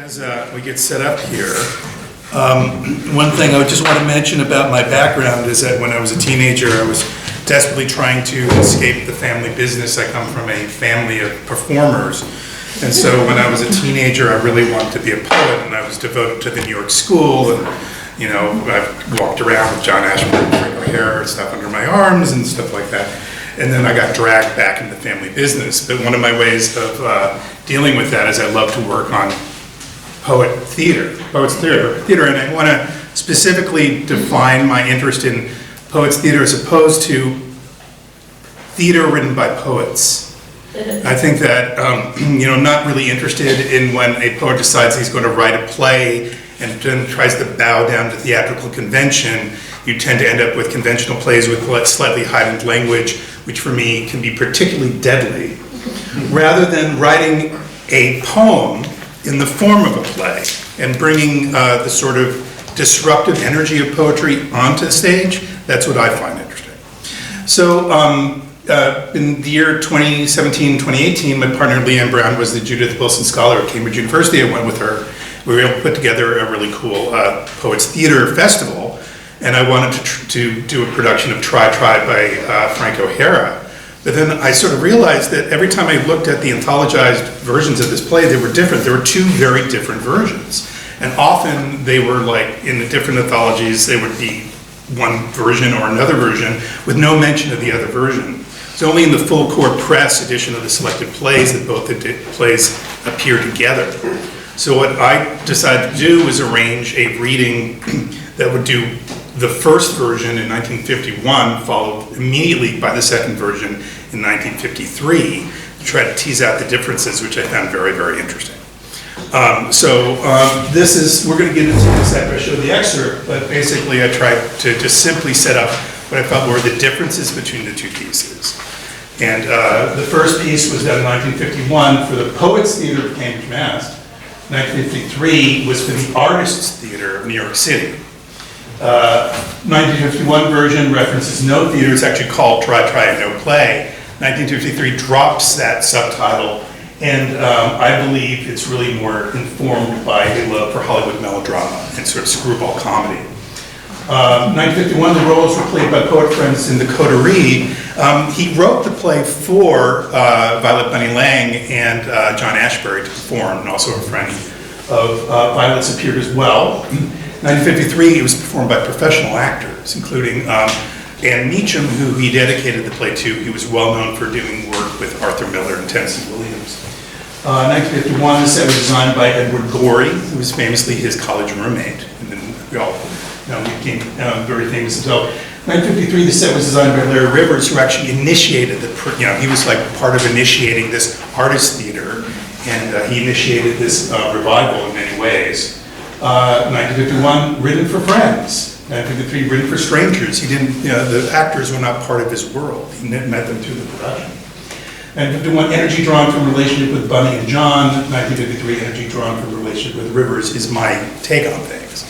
As we get set up here, one thing I just want to mention about my background is that when I was a teenager, I was desperately trying to escape the family business. I come from a family of performers, and so when I was a teenager, I really wanted to be a poet, and I was devoted to the New York school, and you know, I walked around with John Ashford and Frank hair and stuff under my arms and stuff like that. And then I got dragged back into the family business. But one of my ways of dealing with that is I love to work on poets theater, and I want to specifically define my interest in poets theater as opposed to theater written by poets. I think that, not really interested in when a poet decides he's going to write a play and then tries to bow down to theatrical convention. You tend to end up with conventional plays with slightly heightened language, which for me can be particularly deadly, rather than writing a poem in the form of a play and bringing the sort of disruptive energy of poetry onto the stage. That's what I find interesting. So in the year 2017, 2018, my partner Leanne Brown was the Judith Wilson Scholar at Cambridge University. I went with her. We were able to put together a really cool Poets Theater Festival, and I wanted to do a production of Try by Frank O'Hara. But then I sort of realized that every time I looked at the anthologized versions of this play, they were different. There were two very different versions. And often they were like, in the different anthologies, they would be one version or another version with no mention of the other version. It's only in the full court press edition of the selected plays that both the plays appear together. So what I decided to do was arrange a reading that would do the first version in 1951, followed immediately by the second version in 1953, to try to tease out the differences, which I found very, very interesting. This is, we're going to get into this after I show the excerpt, but basically I tried to just simply set up what I felt were the differences between the two pieces. And the first piece was done in 1951 for the Poets Theater of Cambridge, Mass. 1953 was for the Artists Theater of New York City. 1951 version references no theater. It's actually called Try and No Play. 1953 drops that subtitle, and I believe it's really more informed by a love for Hollywood melodrama and sort of screwball comedy. 1951, the roles were played by poet friends in the coterie. He wrote the play for Violet Bunny Lang and John Ashbery to perform, and also a friend of Violet's appeared as well. 1953, it was performed by professional actors, including Ann Meacham, who he dedicated the play to. He was well known for doing work with Arthur Miller and Tennessee Williams. 1951, the set was designed by Edward Gorey, who was famously his college roommate, and then we all became very famous. So 1953, the set was designed by Larry Rivers, who actually initiated he was like part of initiating this artist theater, and he initiated this revival in many ways. 1951, written for friends. 1953, written for strangers. He didn't, the actors were not part of his world. He met them through the production. 1951, energy drawn from relationship with Bunny and John. 1953, energy drawn from relationship with Rivers is my take on things.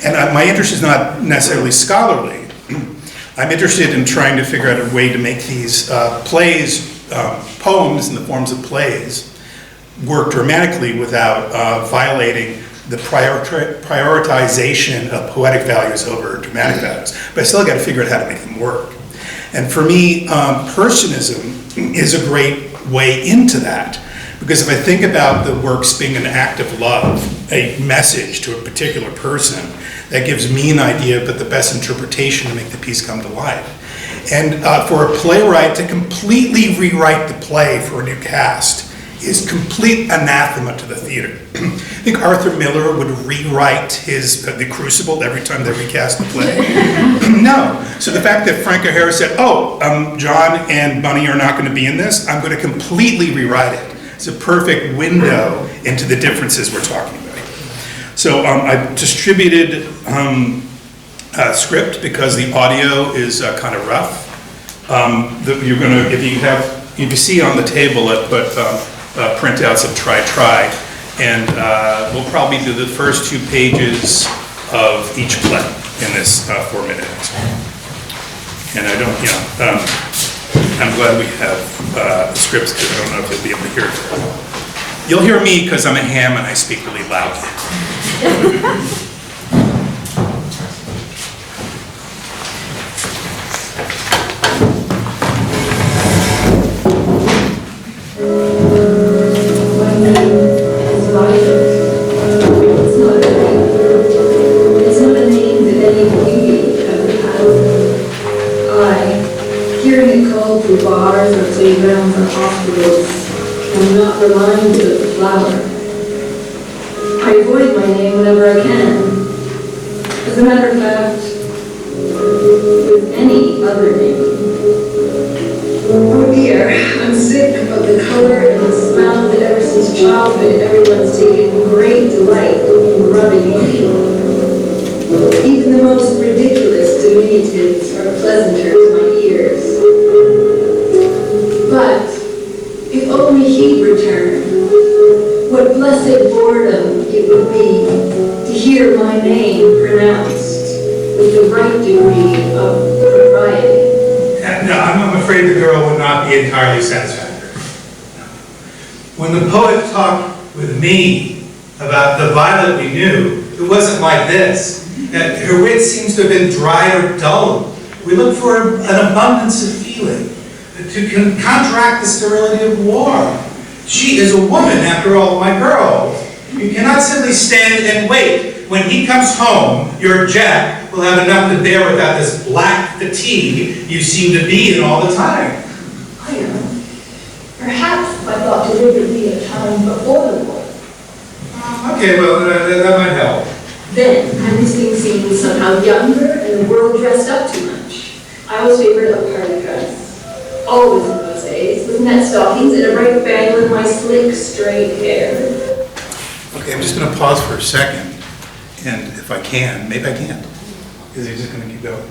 And my interest is not necessarily scholarly. I'm interested in trying to figure out a way to make these poems in the forms of plays, work dramatically without violating the prioritization of poetic values over dramatic values. But I still got to figure out how to make them work. And for me, Personism is a great way into that. Because if I think about the works being an act of love, a message to a particular person, that gives me an idea of the best interpretation to make the piece come to life. And for a playwright to completely rewrite the play for a new cast is complete anathema to the theater. I think Arthur Miller would rewrite The Crucible every time they recast the play. No. So the fact that Frank O'Hara said, John and Bunny are not going to be in this, I'm going to completely rewrite it. It's a perfect window into the differences we're talking about. So I distributed a script because the audio is kind of rough. You're going to, if you see on the table, I put printouts of Try, and we'll probably do the first 2 pages of each play in this 4-minute excerpt. And I don't, I'm glad we have scripts because I don't know if you'll be able to hear it very well. You'll hear me because I'm a ham and I speak really loud. Through bars or playgrounds or hospitals, I'm not reminded of the flower. I avoid my name whenever I can. As a matter of fact, with any other name. Oh dear, I'm sick of the color and the smell that ever since childhood everyone's taken great delight in rubbing in. Even the most ridiculous diminutives are pleasanter to my ears. But if only he'd return, what blessed boredom it would be to hear my name pronounced with the right degree of propriety. No, I'm afraid the girl would not be entirely satisfactory. When the poet talked with me about the Violet we knew, it wasn't like this. Her wit seems to have been dry or dull. We look for an abundance of feeling to counteract the sterility of war. She is a woman, after all, my girl. You cannot simply stand and wait. When he comes home, your Jack will have enough to bear without this black fatigue you seem to be in all the time. I know. Perhaps I thought deliberately a time before the war. Okay, well, that might help. Then, had this thing seemed somehow younger and the world dressed up too much? I always favored a party dress. Always in those days, with net stockings and a bright bangle in my slick, straight hair. Okay, I'm just going to pause for a second, and if I can, maybe I can't, because you're just going to keep going.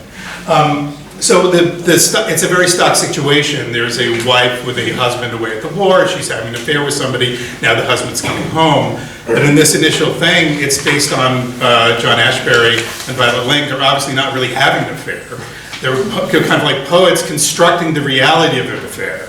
So it's a very stock situation. There's a wife with a husband away at the war. She's having an affair with somebody. Now the husband's coming home. But in this initial thing, it's based on John Ashbery and Violet Link. They're obviously not really having an affair. They're kind of like poets constructing the reality of an affair.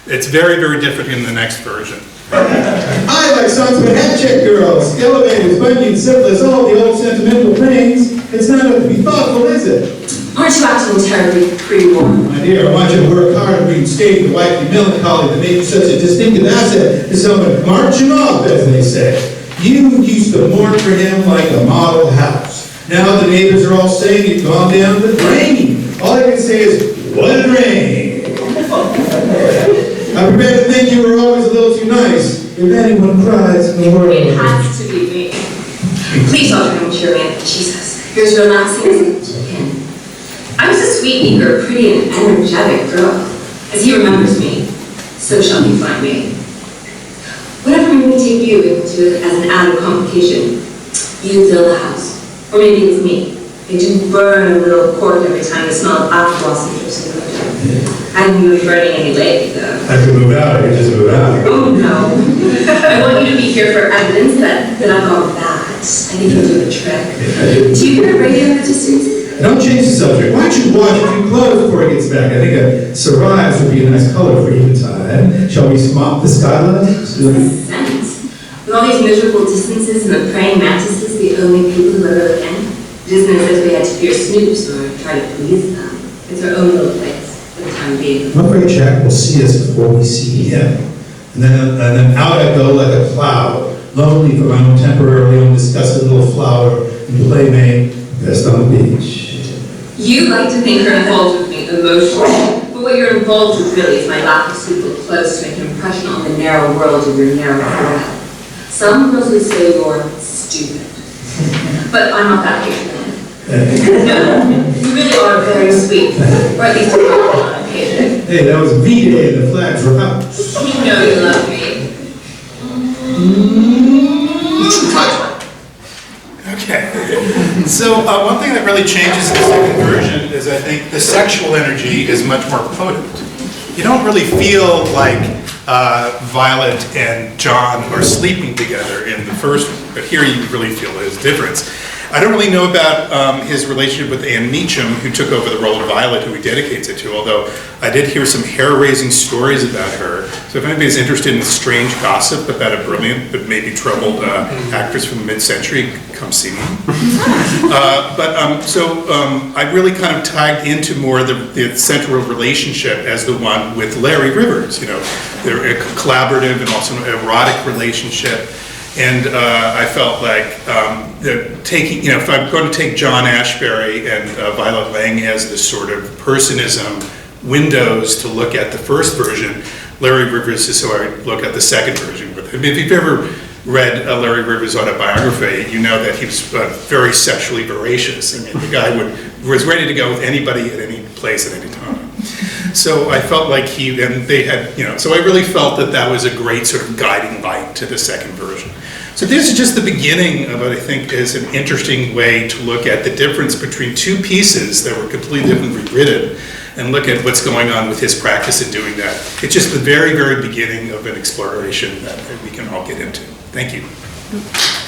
It's very, very different in the next version. I like songs about head-check girls, elevators, bunions, syphilis, all the old sentimental things. It's not up to be thoughtful, is it? Aren't you acting terribly pre-war? My dear, I want you to work hard and reinstate the wifely melancholy that made you such a distinctive asset to someone marching off, as they say. You used to mourn for him like a model house. Now the neighbors are all saying you've gone down the drain. All I can say is, what a drain! I'm prepared to think you were always a little too nice. If anyone cries in the world... It has to be me. Please don't try and cheer me up, Jesus. Here's romancing as again. I was a sweet, eager, pretty, and energetic girl. As he remembers me, so shall he find me. Whatever made me take you into it as an added complication, you fill the house. Or maybe it's me. They do burn a little cork every time the smell of apple blossom drips in the window. I haven't been burning any lately, though. I could move out, I could just move out. Oh, no. I want you to be here for evidence that I've gone bad. I think you'll do the trick. Do you hear a radio in the distance? Don't change the subject. Why don't you wash a few clothes before he gets back? I think a cerise would be a nice color for eventide. Shall we mop the skyline? Scent. With all these miserable distances and the praying mantises, the only people who ever look in, it isn't as if we had to fear snoops or try to please them. It's our own little place for the time being. I'm afraid Jack will see us before we see him. And then out I go like a cloud, lonely for my own temporarily undisgusted little flower and playmate, best on the beach. You like to think you're involved with me emotionally, but what you're involved with really is my lack of suitable clothes to make an impression on the narrow world of your narrow world. Some girls would say you're stupid, but I'm not that patient. No, you really are very sweet, or at least you're not on occasion. Hey, that was V-Day and the flags were out. You know you love me. Okay. So one thing that really changes in the second version is I think the sexual energy is much more potent. You don't really feel like Violet and John are sleeping together in the first one, but here you really feel his difference. I don't really know about his relationship with Ann Meacham, who took over the role of Violet, who he dedicates it to, although I did hear some hair-raising stories about her. So if anybody's interested in strange gossip about a brilliant but maybe troubled actress from the mid-century, come see me. I really kind of tagged into more the central relationship as the one with Larry Rivers. You know, they're a collaborative and also an erotic relationship. And I felt like taking, you know, if I'm going to take John Ashbery and Violet Lang as the sort of personism windows to look at the first version, Larry Rivers is how I look at the second version. I mean, if you've ever read Larry Rivers' autobiography, you know that he was very sexually voracious. I mean, the guy was ready to go with anybody at any place at any time. So I felt like they had, you know, so I really felt that that was a great sort of guiding light to the second version. So this is just the beginning of what I think is an interesting way to look at the difference between two pieces that were completely differently written and look at what's going on with his practice in doing that. It's just the very, very beginning of an exploration that we can all get into. Thank you.